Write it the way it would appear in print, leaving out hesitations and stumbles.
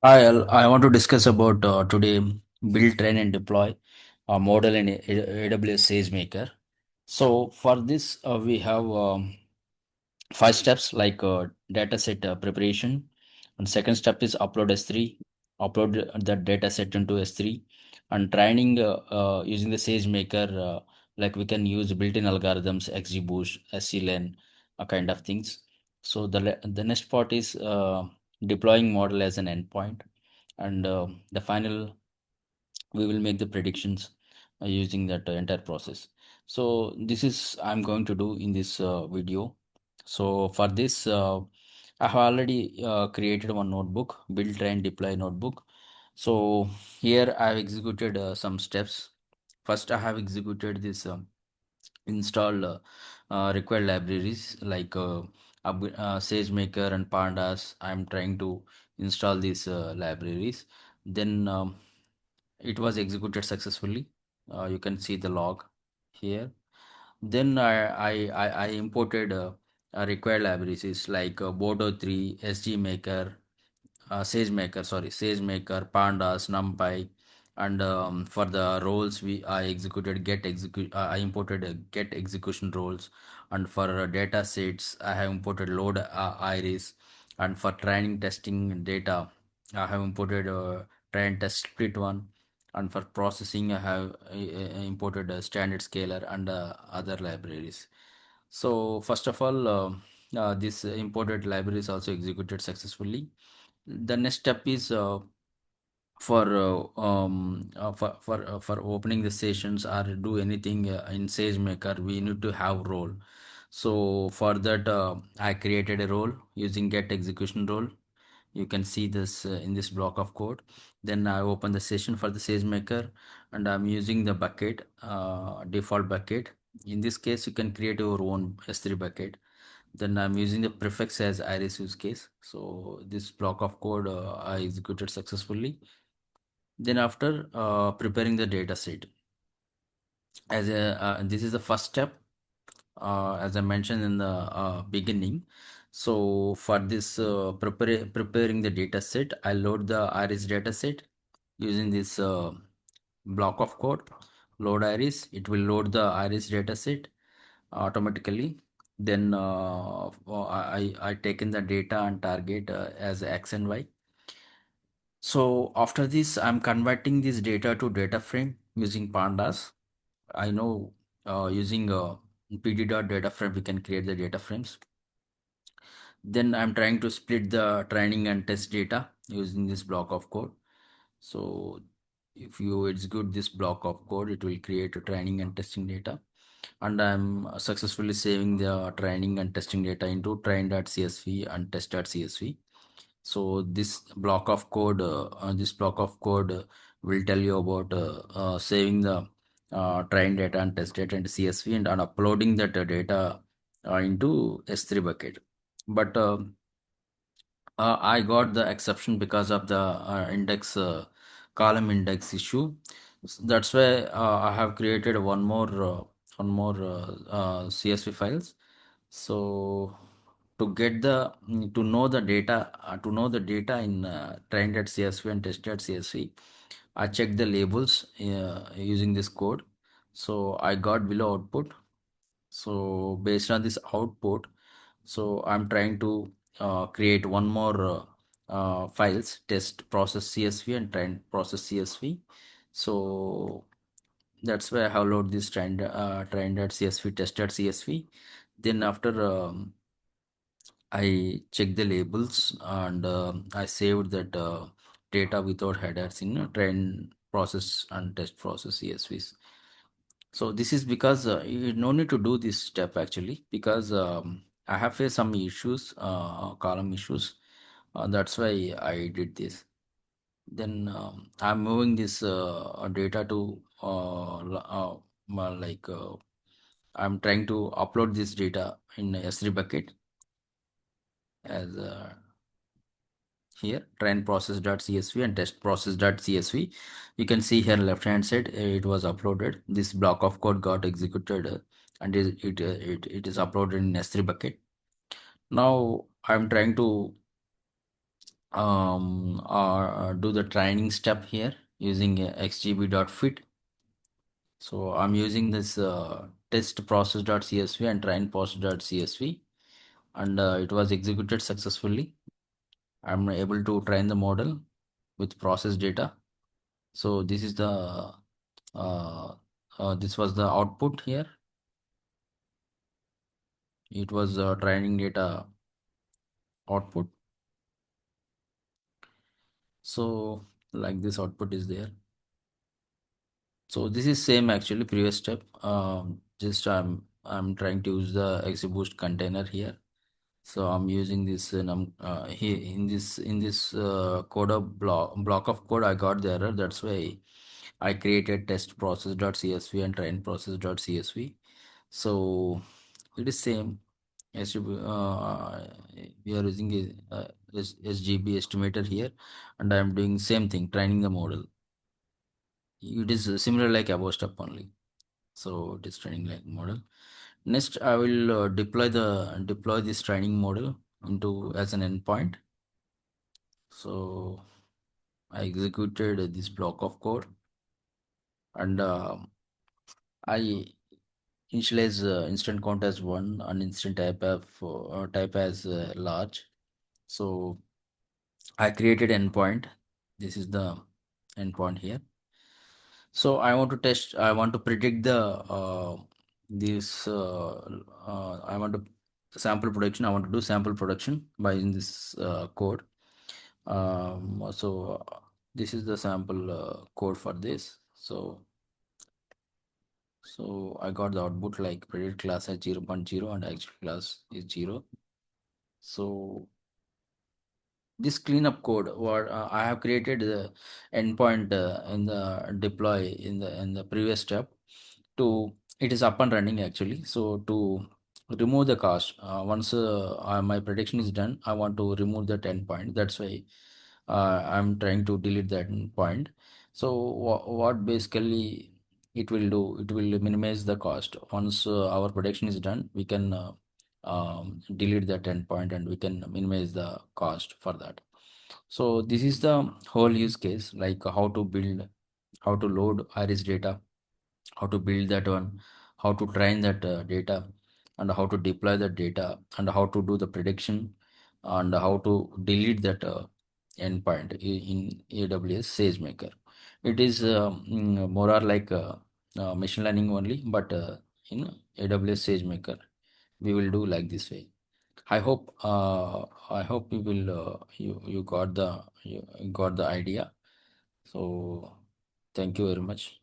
I want to discuss about today build, train, and deploy a model in AWS SageMaker. So for this, we have five steps like data set preparation, and second step is upload S3, upload the data set into S3, and training using the SageMaker. Like we can use built-in algorithms, XGBoost, SCLN, kind of things. So the next part is deploying model as an endpoint, and the final we will make the predictions using that entire process. So this is I'm going to do in this video. So for this I have already created one notebook, build, train, deploy notebook. So here I have executed some steps. First I have executed this install required libraries like SageMaker and Pandas. I'm trying to install these libraries. Then it was executed successfully. You can see the log here. Then I imported required libraries like Bodo 3, SGMaker, SageMaker, Pandas, NumPy, and for the roles I executed get execute. I imported get execution roles, and for data sets I have imported load iris, and for training testing data I have imported train test split one, and for processing I have imported a standard scaler and other libraries. So first of all, this imported library is also executed successfully. The next step is for opening the sessions or do anything in SageMaker, we need to have role. So for that, I created a role using get execution role. You can see this in this block of code. Then I open the session for the SageMaker, and I'm using the bucket, default bucket. In this case, you can create your own S3 bucket. Then I'm using the prefix as iris use case. So this block of code I executed successfully. Then after preparing the data set, as a this is the first step, as I mentioned in the beginning. So for this preparing the data set, I load the iris data set using this block of code. Load iris, it will load the iris data set automatically. Then I taken the data and target as x and y. So after this, I'm converting this data to data frame using pandas. I know using pd.data frame we can create the data frames. Then I'm trying to split the training and test data using this block of code. So if you execute this block of code, it will create a training and testing data. And I'm successfully saving the training and testing data into train.csv and test.csv. So this block of code will tell you about saving the train data and test data into CSV, and uploading that data into S3 bucket. But I got the exception because of the index column index issue. That's why I have created one more CSV files. So to know the data in train.csv and test.csv, I checked the labels using this code. So I got below output. So based on this output, so I'm trying to create one more files, test process CSV and train process CSV. So that's why I have load this train.csv, test.csv. Then after I check the labels, and I saved that data without headers in train process and test process CSVs. So this is because you no need to do this step actually, because I have faced some issues, column issues. That's why I did this. Then I'm moving this data to I'm trying to upload this data in S3 bucket as here train process.csv and test process.csv. You can see here left hand side it was uploaded. This block of code got executed and it is uploaded in S3 bucket. Now I'm trying to or do the training step here using xgb.fit. So I'm using this test process.csv and train process.csv, and it was executed successfully. I'm able to train the model with process data. So this is the uh, this was the output here. It was training data output. So like this output is there. So this is same actually previous step. Just I'm trying to use the XGBoost container here. So I'm using this here in this code of block of code. I got the error. That's why I created test process.csv and train process.csv. So it is same. We are using a SGB estimator here, and I am doing same thing, training the model. It is similar like above step only. So it is training like model. Next, I will deploy this training model into as an endpoint. So I executed this block of code, and I initialize instant count as one and instant type as large. So I created endpoint. This is the endpoint here. So I want to test. I want to predict the this. I want to sample production. I want to do sample production by in this code. So this is the sample code for this. So I got the output like predict class as 0.0 and actual class is 0. So this cleanup code what I have created the endpoint in the deploy in the previous step to it is up and running actually. So to remove the cache once my prediction is done, I want to remove that endpoint. That's why I'm trying to delete that endpoint. So what basically it will do, it will minimize the cost. Once our prediction is done, we can delete that endpoint and we can minimize the cost for that. So this is the whole use case, like how to build, how to load iris data, how to build that one, how to train that data, and how to deploy that data, and how to do the prediction, and how to delete that endpoint in AWS SageMaker. It is more or like machine learning only, but in AWS SageMaker, we will do like this way. I hope you will you got the idea. So thank you very much.